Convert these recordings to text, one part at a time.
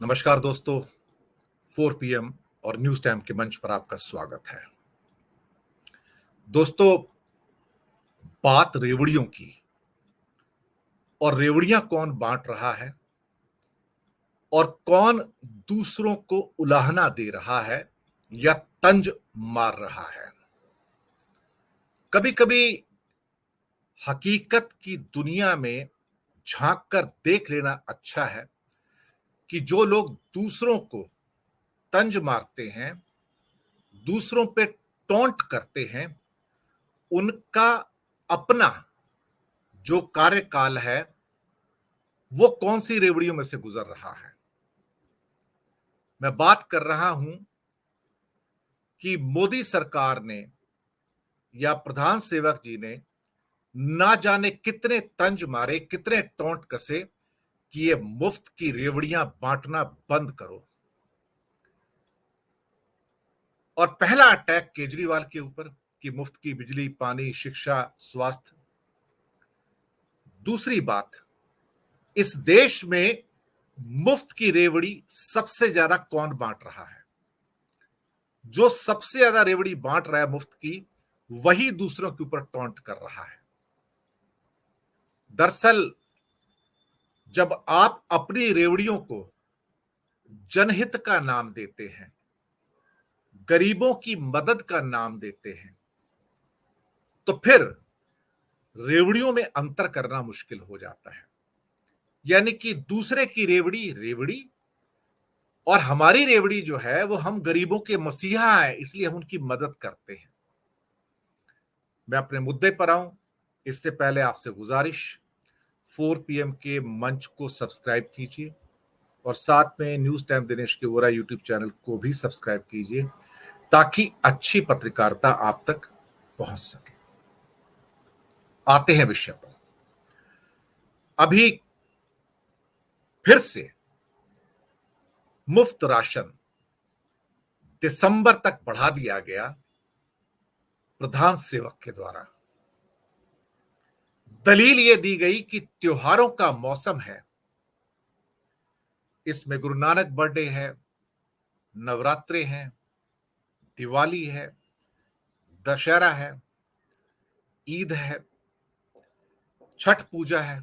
नमस्कार दोस्तों, 4 पीएम और न्यूज टाइम के मंच पर आपका स्वागत है। दोस्तों, बात रेवड़ियों की और रेवड़ियां कौन बांट रहा है और कौन दूसरों को उलाहना दे रहा है या तंज मार रहा है। कभी-कभी हकीकत की दुनिया में झांक कर देख लेना अच्छा है कि जो लोग दूसरों को तंज मारते हैं, दूसरों पे टोंट करते हैं, उनका अपना जो कार्यकाल है वो कौन सी रेवड़ियों में से गुजर रहा है। मैं बात कर रहा हूं कि मोदी सरकार ने या प्रधान सेवक जी ने ना जाने कितने तंज मारे, कितने टोंट कसे कि ये मुफ्त की रेवड़ियां बांटना बंद करो। और पहला अटैक केजरीवाल के ऊपर कि मुफ्त की बिजली, पानी, शिक्षा, स्वास्थ्य। दूसरी बात, इस देश में मुफ्त की रेवड़ी सबसे ज्यादा कौन बांट रहा है? जो सबसे ज्यादा रेवड़ी बांट रहा है मुफ्त की, वही दूसरों के ऊपर टॉन्ट कर रहा है। दरअसल जब आप अपनी रेवड़ियों को जनहित का नाम देते हैं, गरीबों की मदद का नाम देते हैं, तो फिर रेवड़ियों में अंतर करना मुश्किल हो जाता है। यानी कि दूसरे की रेवड़ी रेवड़ी और हमारी रेवड़ी जो है वो हम गरीबों के मसीहा है, इसलिए हम उनकी मदद करते हैं। मैं अपने मुद्दे पर आऊं इससे पहले आपसे गुजारिश, 4 पीएम के मंच को सब्सक्राइब कीजिए और साथ में न्यूज टाइम दिनेश के वोरा यूट्यूब चैनल को भी सब्सक्राइब कीजिए ताकि अच्छी पत्रकारिता आप तक पहुंच सके। आते हैं विषय पर। अभी फिर से मुफ्त राशन दिसंबर तक बढ़ा दिया गया प्रधान सेवक के द्वारा। दलील यह दी गई कि त्योहारों का मौसम है, इसमें गुरु नानक बर्थडे है, नवरात्रे हैं, दिवाली है, दशहरा है, ईद है, छठ पूजा है,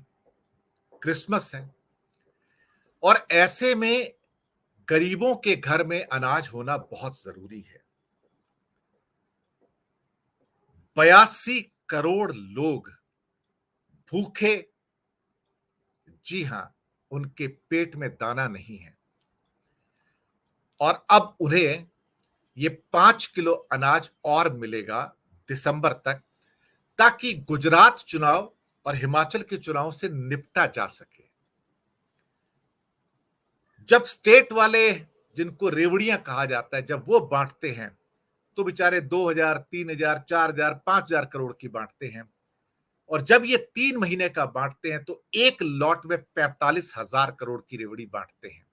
क्रिसमस है और ऐसे में गरीबों के घर में अनाज होना बहुत जरूरी है। 82 करोड़ लोग भूखे, जी हां, उनके पेट में दाना नहीं है और अब उन्हें ये 5 किलो अनाज और मिलेगा दिसंबर तक, ताकि गुजरात चुनाव और हिमाचल के चुनाव से निपटा जा सके। जब स्टेट वाले, जिनको रेवड़ियां कहा जाता है, जब वो बांटते हैं तो बेचारे 2000, 3000, 4000, 5000 करोड़ की बांटते हैं और जब ये 3 महीने का बांटते हैं तो एक लॉट में 45,000 करोड़ की रेवड़ी बांटते हैं।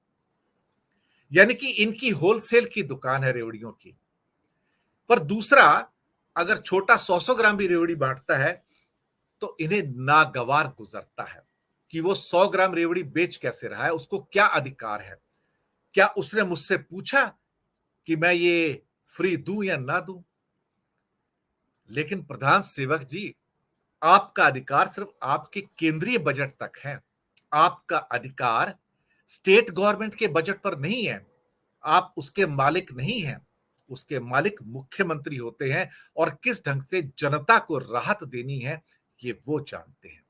यानी कि इनकी होलसेल की दुकान है रेवड़ियों की। पर दूसरा, अगर छोटा 100-100 ग्राम भी रेवड़ी बांटता है तो इन्हें नागवार गुजरता है कि वो 100 ग्राम रेवड़ी बेच कैसे रहा है, उसको क्या अधिकार है, क्या उसने मुझसे पूछा कि मैं ये फ्री दूं या ना दूं। लेकिन प्रधान सेवक जी, आपका अधिकार सिर्फ आपके केंद्रीय बजट तक है। आपका अधिकार स्टेट गवर्नमेंट के बजट पर नहीं है। आप उसके मालिक नहीं हैं। उसके मालिक मुख्यमंत्री होते हैं और किस ढंग से जनता को राहत देनी है ये वो जानते हैं।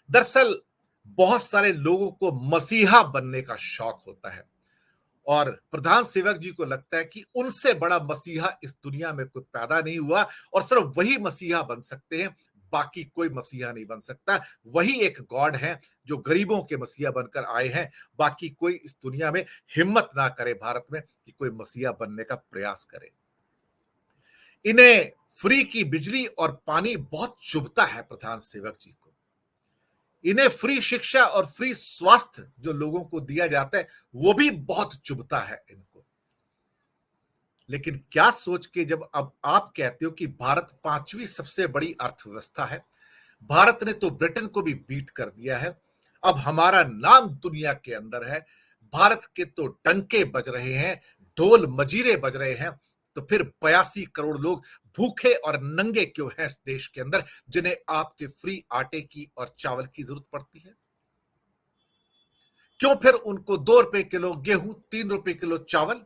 दरअसल बहुत सारे लोगों को मसीहा बनने का शौक होता है और प्रधान सेवक जी को लगता है कि उनसे बड़ा मसीहा इस दुनिया में कोई पैदा नहीं हुआ और सिर्फ वही मसीहा बन सकते हैं, बाकी कोई मसीहा नहीं बन सकता। वही एक गॉड है जो गरीबों के मसीहा बनकर आए हैं। बाकी कोई इस दुनिया में हिम्मत ना करे भारत में कि कोई मसीहा बनने का प्रयास करे। इन्हें फ्री की बिजली और पानी बहुत चुभता है प्रधान सेवक जी को। इन्हें फ्री शिक्षा और फ्री स्वास्थ्य जो लोगों को दिया जाता है वो भी बहुत चुभता है इनको। लेकिन क्या सोच के जब अब आप कहते हो कि भारत 5वीं सबसे बड़ी अर्थव्यवस्था है, भारत ने तो ब्रिटेन को भी बीट कर दिया है, अब हमारा नाम दुनिया के अंदर है, भारत के तो डंके बज रहे हैं, ढोल मजीरे बज रहे हैं, तो फिर 82 करोड़ लोग भूखे और नंगे क्यों हैं इस देश के अंदर, जिन्हें आपके फ्री आटे की और चावल की जरूरत पड़ती है? क्यों फिर उनको 2 रुपए किलो गेहूं, 3 रुपए किलो चावल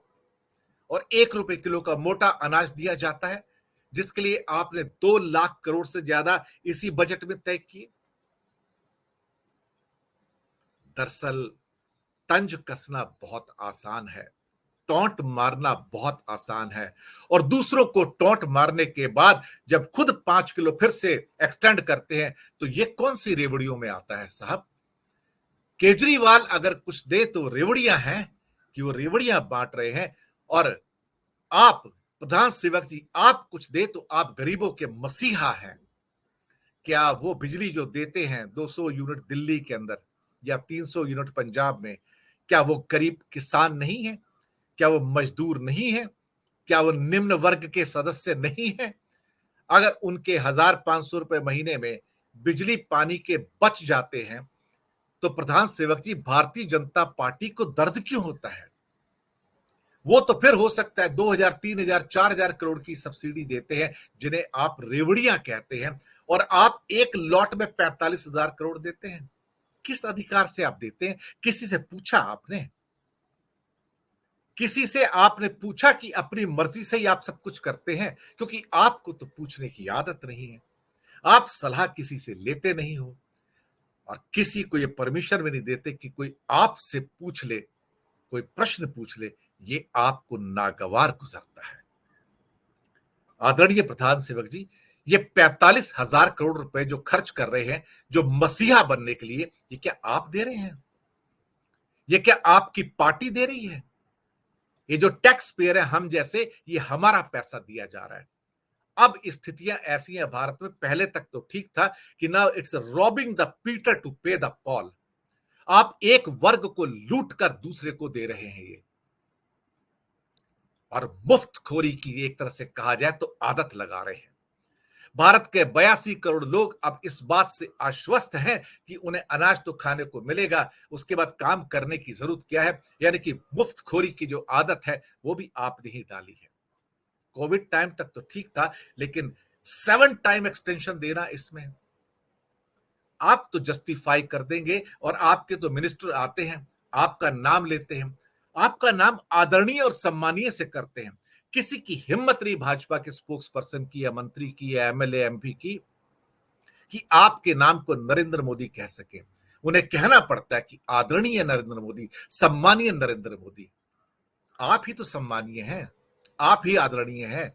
और 1 रुपए किलो का मोटा अनाज दिया जाता है, जिसके लिए आपने 2 लाख करोड़ से ज्यादा इसी बजट में तय किए? दरअसल तंज कसना बहुत आसान है, टॉन्ट मारना बहुत आसान है, और दूसरों को टॉन्ट मारने के बाद जब खुद 5 किलो फिर से एक्सटेंड करते हैं, तो ये कौन सी रेवड़ियों में आता है साहब? केजरीवाल अगर कुछ दे तो रेवड़ियां हैं कि वो रेवड़ियां बांट रहे हैं, और आप प्रधान सेवक जी, आप कुछ दे तो आप गरीबों के मसीहा हैं। क्या वो बिजली जो देते हैं 200 यूनिट दिल्ली के अंदर या 300 यूनिट पंजाब में, क्या वो गरीब किसान नहीं है? क्या वो मजदूर नहीं है? क्या वो निम्न वर्ग के सदस्य नहीं है? अगर उनके 1,500 रुपए महीने में बिजली पानी के बच जाते हैं, तो प्रधान सेवक जी, भारतीय जनता पार्टी को दर्द क्यों होता है? वो तो फिर हो सकता है 2,000, 3,000, 4,000 करोड़ की सब्सिडी देते हैं, जिन्हें आप रेवड़ियां कहते हैं, और आप एक लॉट में 45,000 करोड़ देते हैं। किस अधिकार से आप देते हैं? किसी से पूछा आपने? किसी से आपने पूछा कि अपनी मर्जी से ही आप सब कुछ करते हैं? क्योंकि आपको तो पूछने की आदत नहीं है, आप सलाह किसी से लेते नहीं हो, और किसी को ये परमिशन भी नहीं देते कि कोई आपसे पूछ ले, कोई प्रश्न पूछ ले। ये आपको नागवार गुजरता है। आदरणीय प्रधान सेवक जी, ये 45,000 करोड़ रुपए जो खर्च कर रहे हैं, जो मसीहा बनने के लिए, ये क्या आप दे रहे हैं? ये क्या आपकी पार्टी दे रही है? ये जो टैक्स पेयर है हम जैसे, ये हमारा पैसा दिया जा रहा है। अब स्थितियां ऐसी हैं भारत में, पहले तक तो ठीक था कि now it's robbing the Peter to pay the Paul. आप एक वर्ग को लूट कर दूसरे को दे रहे हैं ये, और मुफ्तखोरी की एक तरह से कहा जाए तो आदत लगा रहे हैं। भारत के 82 करोड़ लोग अब इस बात से आश्वस्त हैं कि उन्हें अनाज तो खाने को मिलेगा, उसके बाद काम करने की जरूरत क्या है, यानी कि मुफ्तखोरी की जो आदत है वो भी आपने ही डाली है। कोविड टाइम तक तो ठीक था, लेकिन 7 टाइम एक्सटेंशन देना, इसमें आप तो जस्टिफाई कर देंगे, और आपके तो मिनिस्टर आते हैं, आपका नाम लेते हैं, आपका नाम आदरणीय और सम्मानीय से करते हैं। किसी की हिम्मत नहीं भाजपा के स्पोक्स पर्सन की या मंत्री की या एमएलए एमपी की कि आपके नाम को नरेंद्र मोदी कह सके। उन्हें कहना पड़ता है कि आदरणीय नरेंद्र मोदी, सम्मानीय नरेंद्र मोदी। आप ही तो सम्मानीय हैं, आप ही आदरणीय हैं।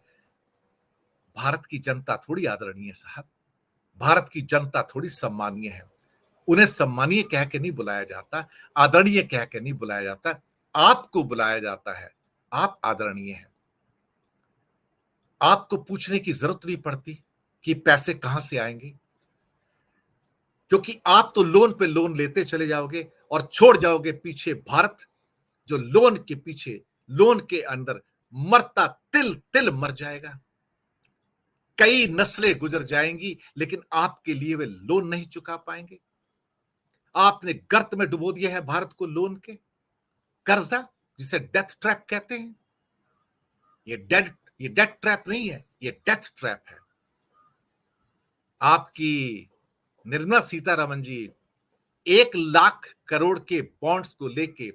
भारत की जनता थोड़ी आदरणीय साहब, भारत की जनता थोड़ी सम्मानीय है। उन्हें सम्मानीय कह के नहीं बुलाया जाता, आदरणीय कह के नहीं बुलाया जाता, आपको बुलाया जाता है। आप आदरणीय हैं। आपको पूछने की जरूरत नहीं पड़ती कि पैसे कहां से आएंगे, क्योंकि आप तो लोन पे लोन लेते चले जाओगे और छोड़ जाओगे पीछे भारत, जो लोन के पीछे, लोन के अंदर मरता तिल तिल मर जाएगा। कई नस्लें गुजर जाएंगी, लेकिन आपके लिए वे लोन नहीं चुका पाएंगे। आपने गर्त में डुबो दिया है भारत को लोन के, कर्जा, जिसे डेथ ट्रैप कहते हैं। ये डेथ ट्रैप नहीं है, ये डेथ ट्रैप है। आपकी निर्मला सीतारमन जी 1 लाख करोड़ के बॉन्ड्स को लेके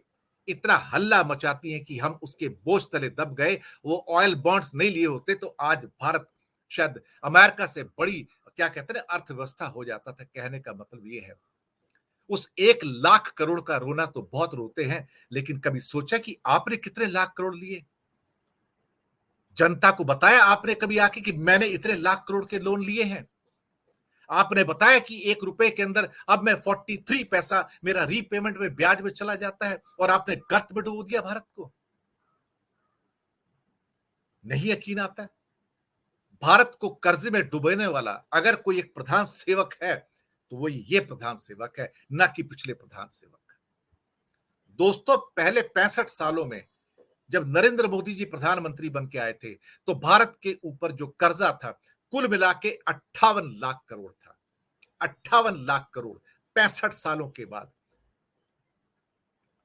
इतना हल्ला मचाती हैं कि हम उसके बोझ तले दब गए। वो ऑयल बॉन्ड्स नहीं लिए होते तो आज भारत शायद अमेरिका से बड़ी, क्या कहते हैं, अर्थव्यवस्था हो जाता था। कहने का मतलब ये है, उस 1 लाख करोड़ का रोना तो बहुत रोते हैं, लेकिन कभी सोचा कि आपने कितने लाख करोड़ लिए? जनता को बताया आपने कभी आके कि मैंने इतने लाख करोड़ के लोन लिए हैं? आपने बताया कि 1 रुपए के अंदर अब मैं 43 पैसा मेरा रीपेमेंट में ब्याज में चला जाता है, और आपने गर्त में डुबो दिया भारत को? नहीं यकीन आता। भारत को कर्जे में डुबोने वाला अगर कोई एक प्रधान सेवक है, तो वो ये प्रधान सेवक है, ना कि पिछले प्रधान सेवक। दोस्तों, पहले 65 सालों में जब नरेंद्र मोदी जी प्रधानमंत्री बन के आए थे, तो भारत के ऊपर जो कर्जा था कुल मिला के 58 लाख करोड़ था। 58 लाख करोड़ 65 सालों के बाद।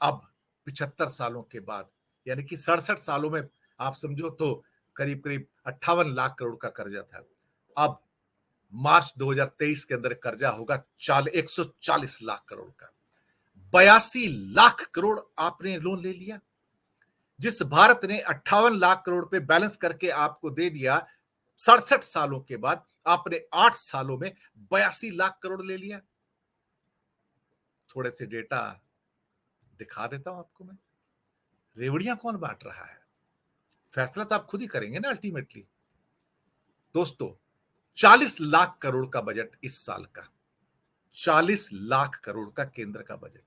अब 75 सालों के बाद, यानी कि 67 सालों में आप समझो तो करीब करीब 58 लाख करोड़ का कर्जा था। अब मार्च 2023 के अंदर कर्जा होगा 140 लाख करोड़ का। 82 लाख करोड़ आपने लोन ले लिया। जिस भारत ने 58 लाख करोड़ पे बैलेंस करके आपको दे दिया, 67 सालों के बाद आपने 8 सालों में 82 लाख करोड़ ले लिया। थोड़े से डेटा दिखा देता हूं आपको मैं। रेवड़ियां कौन बांट रहा है? फैसला तो आप खुद ही करेंगे ना अल्टीमेटली। दोस्तों, 40 लाख करोड़ का बजट इस साल का, 40 लाख करोड़ का केंद्र का बजट,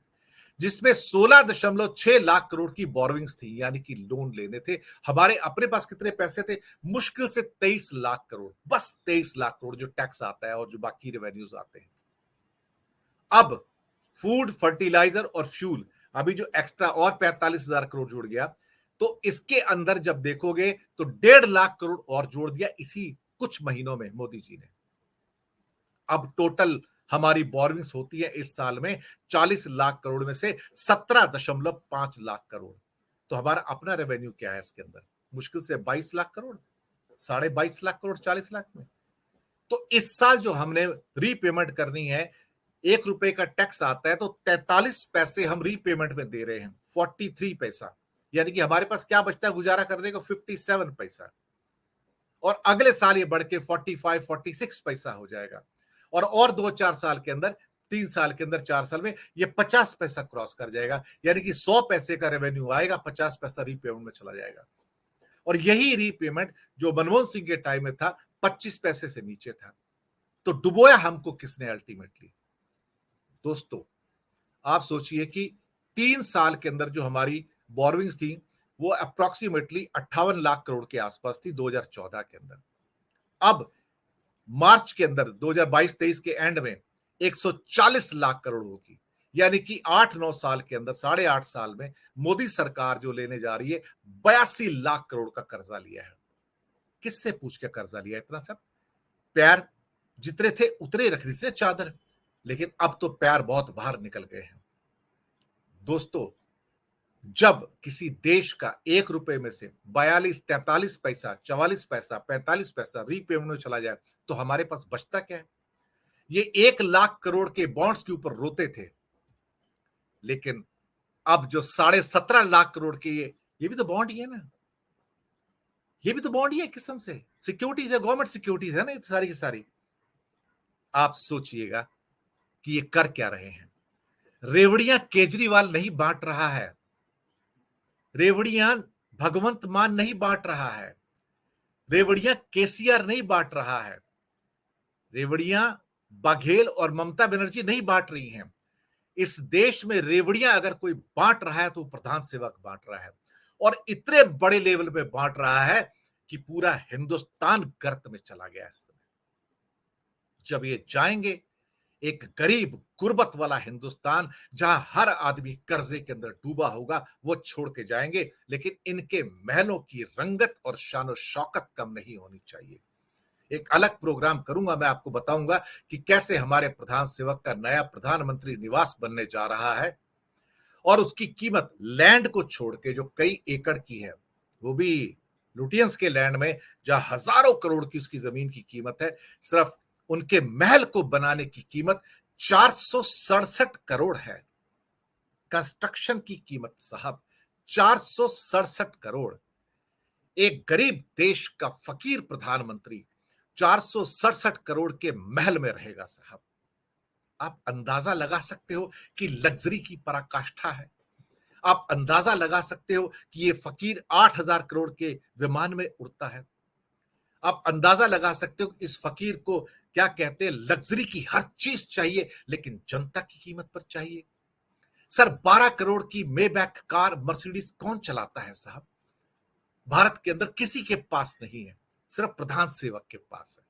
जिसमें 16.6 लाख करोड़ की बोरोविंग्स थी, यानी कि लोन लेने थे। हमारे अपने पास कितने पैसे थे? मुश्किल से 23 लाख करोड़, बस 23 लाख करोड़ जो टैक्स आता है और जो बाकी रेवेन्यूज आते हैं। अब फूड, फर्टिलाइजर और फ्यूल, अभी जो एक्स्ट्रा और 45,000 करोड़ जुड़ गया, तो इसके अंदर जब देखोगे तो 1.5 लाख करोड़ और जोड़ दिया इसी कुछ महीनों में मोदी जी ने। अब टोटल हमारी बोरोविंग्स होती है इस साल में 40 लाख करोड़ में से 17.5 लाख करोड़। तो हमारा अपना रेवेन्यू क्या है इसके अंदर? मुश्किल से 22 लाख करोड़, 22.5 लाख करोड़ 40 लाख में। तो इस साल जो हमने रीपेमेंट करनी है, ₹1 का टैक्स आता है तो 43 पैसे हम रीपेमेंट में दे रहे हैं, 43 पैसा, यानी कि हमारे पास क्या बचता है गुजारा करने को? 57 पैसा। और अगले साल ये बढ़ के 45, 46 पैसा हो जाएगा। और 2-4 साल के अंदर, 3 साल के अंदर, 4 साल में ये 50 पैसा क्रॉस कर जाएगा, यानी कि 100 पैसे का रेवेन्यू आएगा, 50 पैसा रीपेमेंट में चला जाएगा। और यही रीपेमेंट जो मनमोहन सिंह के टाइम में था, 25 पैसे से नीचे था। तो डुबोया हमको किसने अल्टीमेटली? दोस्तों, आप सोचिए कि 3 साल के अंदर जो हमारी बोरोविंग्स थी, वो अप्रोक्सीमेटली 58 लाख करोड़ के आसपास थी 2014 के अंदर। अब मार्च के अंदर 2022-23 के एंड में 140 लाख करोड़ होगी, यानी कि 8-9 साल के अंदर, 8.5 साल में मोदी सरकार जो लेने जा रही है, 82 लाख करोड़ का कर्जा लिया है। किससे पूछ के कर्जा लिया इतना सब? पैर जितने थे उतने रख दी थे चादर, लेकिन अब तो पैर बहुत बाहर निकल गए हैं। दोस्तों, जब किसी देश का ₹1 में से 42, 43 पैसा, 44 पैसा, 45 पैसा रीपेमेंट में चला जाए, तो हमारे पास बचता क्या है? ये 1 लाख करोड़ के बॉन्ड्स के ऊपर रोते थे, लेकिन अब जो 17.5 लाख करोड़ के ये भी तो बॉन्ड ही है ना, ये भी तो बॉन्ड ही है किस्म से, सिक्योरिटीज है, गवर्नमेंट सिक्योरिटीज है ना, ये सारी की सारी। आप सोचिएगा कि ये कर क्या रहे हैं? रेवड़ियां केजरीवाल नहीं बांट रहा है, रेवड़ियां भगवंत मान नहीं बांट रहा है, रेवड़ियां केसीआर नहीं बांट रहा है, रेवड़ियां बघेल और ममता बनर्जी नहीं बांट रही हैं। इस देश में रेवड़ियां अगर कोई बांट रहा है तो प्रधान सेवक बांट रहा है, और इतने बड़े लेवल पे बांट रहा है कि पूरा हिंदुस्तान गर्त में चला गया इस समय। जब ये जाएंगे, एक गरीब गुर्बत वाला हिंदुस्तान जहां हर आदमी कर्जे के अंदर डूबा होगा, वो छोड़ के जाएंगे, लेकिन इनके महलों की रंगत और शान शौकत कम नहीं होनी चाहिए। एक अलग प्रोग्राम करूंगा, मैं आपको बताऊंगा कि कैसे हमारे प्रधान सेवक का नया प्रधानमंत्री निवास बनने जा रहा है, और उसकी कीमत लैंड को छोड़ के जो कई एकड़ की है, वो भी लुटियंस के लैंड में, जहां हजारों करोड़ की उसकी जमीन की कीमत है, सिर्फ उनके महल को बनाने की कीमत 467 करोड़ है। कंस्ट्रक्शन की कीमत साहब 467 करोड़। एक गरीब देश का फकीर प्रधानमंत्री 467 करोड़ के महल में रहेगा साहब। आप अंदाजा लगा सकते हो कि लग्जरी की पराकाष्ठा है। आप अंदाजा लगा सकते हो कि ये फकीर 8,000 करोड़ के विमान में उड़ता है। आप अंदाजा लगा सकते हो कि इस फकीर को क्या कहते हैं, लग्जरी की हर चीज चाहिए, लेकिन जनता की कीमत पर चाहिए। सर, 12 करोड़ की मेबैक कार मर्सिडीज कौन चलाता है साहब? भारत के अंदर किसी के पास नहीं है, सिर्फ प्रधान सेवक के पास है।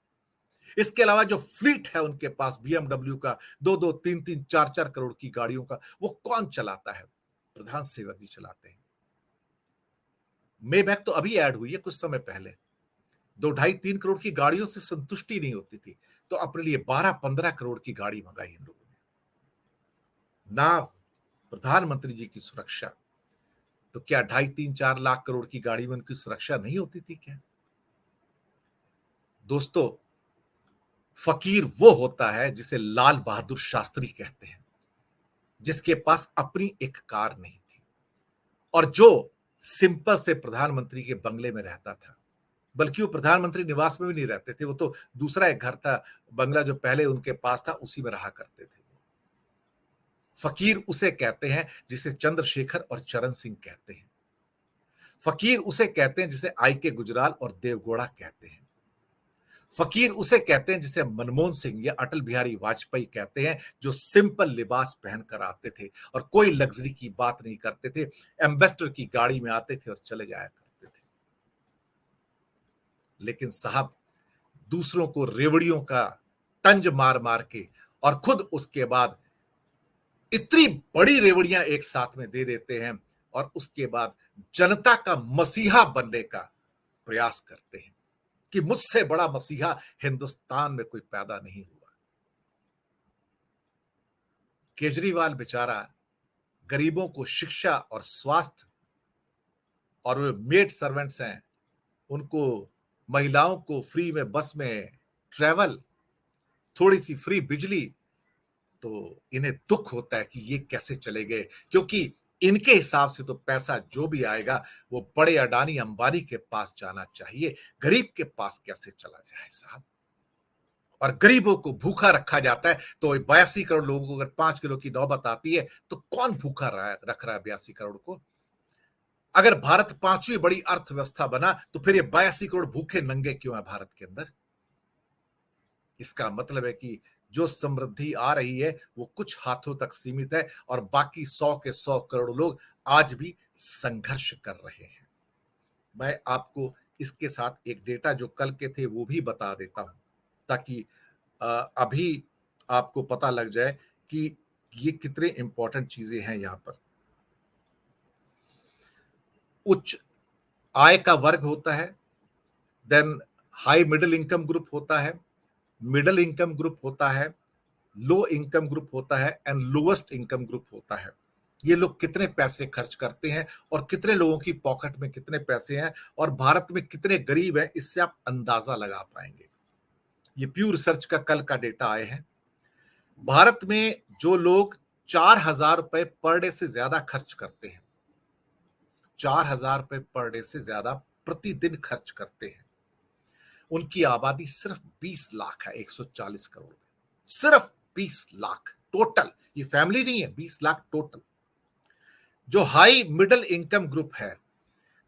इसके अलावा जो फ्लीट है उनके पास बीएमडब्ल्यू का 2-2, 3-3, 4-4 करोड़ की गाड़ियों का, वो कौन चलाता है? प्रधान सेवक ही चलाते हैं। मेबैक तो अभी ऐड हुई है कुछ समय पहले, 2-2.5-3 करोड़ की गाड़ियों से संतुष्टि नहीं होती थी, तो अपने लिए 12-15 करोड़ की गाड़ी मंगाई इन लोगों ने। ना प्रधानमंत्री जी की सुरक्षा, तो क्या 2.5, 3, 4 लाख करोड़ की गाड़ी में उनकी सुरक्षा नहीं होती थी क्या? दोस्तों, फकीर वो होता है जिसे लाल बहादुर शास्त्री कहते हैं, जिसके पास अपनी एक कार नहीं थी और जो सिंपल से प्रधानमंत्री के बंगले में रहता था। बल्कि वो प्रधानमंत्री निवास में भी नहीं रहते थे, वो तो दूसरा एक घर था, बंगला जो पहले उनके पास था उसी में रहा करते थे। फकीर उसे कहते हैं जिसे चंद्रशेखर और चरण सिंह कहते हैं। फकीर उसे कहते हैं जिसे आई के गुजराल और देवगौड़ा कहते हैं। फकीर उसे कहते हैं जिसे मनमोहन सिंह या अटल बिहारी वाजपेयी कहते हैं, जो सिंपल लिबास पहनकर आते थे और कोई लग्जरी की बात नहीं करते थे, एम्बेसडर की गाड़ी में आते थे और चले जाया करते थे। लेकिन साहब, दूसरों को रेवड़ियों का तंज मार मार के और खुद उसके बाद इतनी बड़ी रेवड़ियां एक साथ में दे देते हैं और उसके बाद जनता का मसीहा बनने का प्रयास करते हैं कि मुझसे बड़ा मसीहा हिंदुस्तान में कोई पैदा नहीं हुआ। केजरीवाल बेचारा गरीबों को शिक्षा और स्वास्थ्य, और वो मेड सर्वेंट्स हैं, उनको महिलाओं को फ्री में बस में ट्रैवल, थोड़ी सी फ्री बिजली, तो इन्हें दुख होता है कि ये कैसे चले गए, क्योंकि इनके हिसाब से तो पैसा जो भी आएगा वो बड़े अडानी अंबानी के पास जाना चाहिए, गरीब के पास कैसे चला जाए साहब। और गरीबों को भूखा रखा जाता है, तो 82 करोड़ लोगों को अगर 5 किलो की नौबत आती है तो कौन भूखा रख रहा है 82 करोड़ को? अगर भारत पांचवी बड़ी अर्थव्यवस्था बना तो फिर ये 82 करोड़ भूखे नंगे क्यों है भारत के अंदर? इसका मतलब है कि जो समृद्धि आ रही है वो कुछ हाथों तक सीमित है और बाकी 100 के 100 करोड़ लोग आज भी संघर्ष कर रहे हैं। मैं आपको इसके साथ एक डेटा जो कल के थे वो भी बता देता हूं, ताकि अभी आपको पता लग जाए कि ये कितने इंपॉर्टेंट चीजें हैं। यहां पर उच्च आय का वर्ग होता है, then high middle income group होता है, मिडिल इनकम ग्रुप होता है, लो इनकम ग्रुप होता है एंड लोएस्ट इनकम ग्रुप होता है। ये लोग कितने पैसे खर्च करते हैं और कितने लोगों की पॉकेट में कितने पैसे हैं और भारत में कितने गरीब हैं, इससे आप अंदाजा लगा पाएंगे। ये प्यू रिसर्च का कल का डेटा आए हैं। भारत में जो लोग 4,000 रुपए पर डे से ज्यादा खर्च करते हैं, 4,000 रुपए पर डे से ज्यादा प्रतिदिन खर्च करते हैं, उनकी आबादी सिर्फ 20 लाख है, 140 करोड़ में। सिर्फ 20 लाख टोटल, ये फैमिली नहीं है, 20 लाख टोटल। जो हाई मिडिल इनकम ग्रुप है,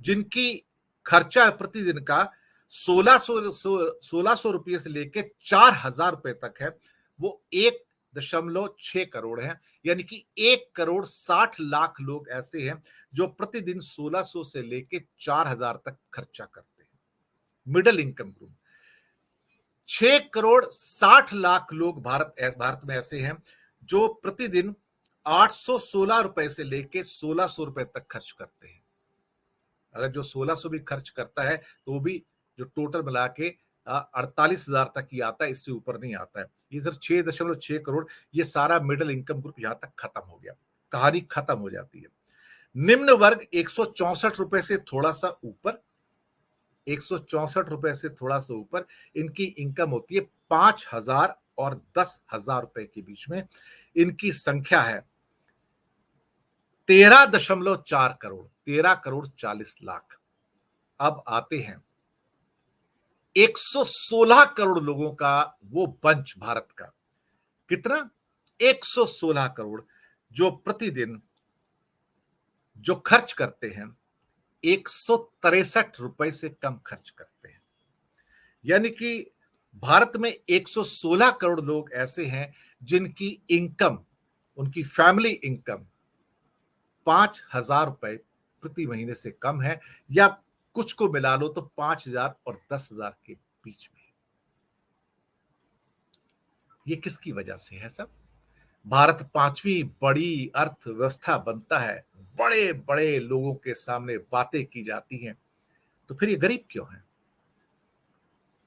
जिनकी खर्चा प्रतिदिन का 1600 रुपये से लेके 4,000 रुपए तक है, वो 1.6 करोड़ है। यानी कि 1,60,00,000 लोग ऐसे हैं जो प्रतिदिन 1600 से लेके 4,000 तक खर्चा करते हैं। मिडिल इनकम ग्रुप 6,60,00,000 लोग भारत में ऐसे हैं जो प्रतिदिन 816 रुपए से लेके 1600 रुपए तक खर्च करते हैं। अगर जो 1600 भी खर्च करता है तो वो भी जो टोटल मिला के 48,000 तक ही आता है, इससे ऊपर नहीं आता है। ये सिर्फ 6.6 करोड़, ये सारा मिडिल इनकम ग्रुप यहां तक खत्म हो गया, कहानी खत्म हो जाती है। निम्न वर्ग 164 रुपए से थोड़ा सा ऊपर, 164 रुपए से थोड़ा सा ऊपर इनकी इनकम होती है 5,000 और 10,000 रुपए के बीच में। इनकी संख्या है 13.4 करोड़, 13 करोड़ 40 लाख। अब आते हैं 116 करोड़ लोगों का वो बंच भारत का, कितना? 116 करोड़, जो प्रतिदिन जो खर्च करते हैं 163 रुपए से कम खर्च करते हैं। यानी कि भारत में 116 करोड़ लोग ऐसे हैं जिनकी इनकम, उनकी फैमिली इनकम 5,000 रुपए प्रति महीने से कम है, या कुछ को मिला लो तो 5,000 और 10,000 के बीच में। ये किसकी वजह से है सब? भारत पांचवी बड़ी अर्थव्यवस्था बनता है, बड़े बड़े लोगों के सामने बातें की जाती हैं, तो फिर ये गरीब क्यों है?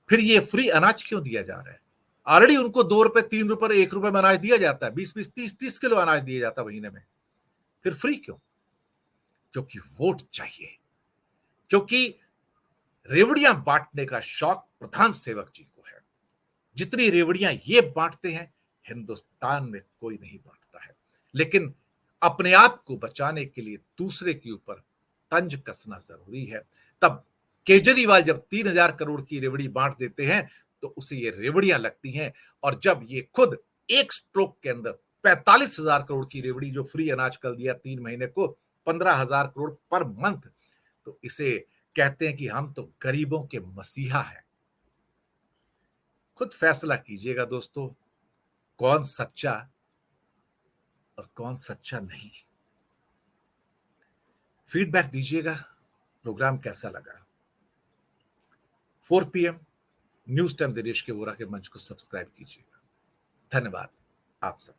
फिर ये फ्री अनाज क्यों दिया जा रहा है? ऑलरेडी उनको 2 रुपए 3 रुपए 1 रुपए में अनाज दिया जाता है, 20-20 30-30 किलो अनाज दिया जाता है महीने में, फिर फ्री क्यों? क्योंकि वोट चाहिए, क्योंकि रेवड़ियां बांटने का शौक प्रधान सेवक जी को है। जितनी रेवड़ियां ये बांटते हैं, हिंदुस्तान में कोई नहीं बांटता है। लेकिन अपने आप को बचाने के लिए दूसरे के ऊपर तंज कसना जरूरी है। तब केजरीवाल जब 3,000 करोड़ की रेवड़ी बांट देते हैं तो उसे ये रेवड़ियां लगती हैं, और जब ये खुद एक स्ट्रोक के अंदर 45,000 करोड़ की रेवड़ी जो फ्री अनाज कर दिया 3 महीने को, 15,000 करोड़ पर मंथ, तो इसे कहते हैं कि हम तो गरीबों के मसीहा हैं। खुद फैसला कीजिएगा दोस्तों, कौन सच्चा और कौन सच्चा नहीं। फीडबैक दीजिएगा, प्रोग्राम कैसा लगा। 4 PM न्यूज टाइम दिनेश के वोरा के मंच को सब्सक्राइब कीजिएगा। धन्यवाद आप सब।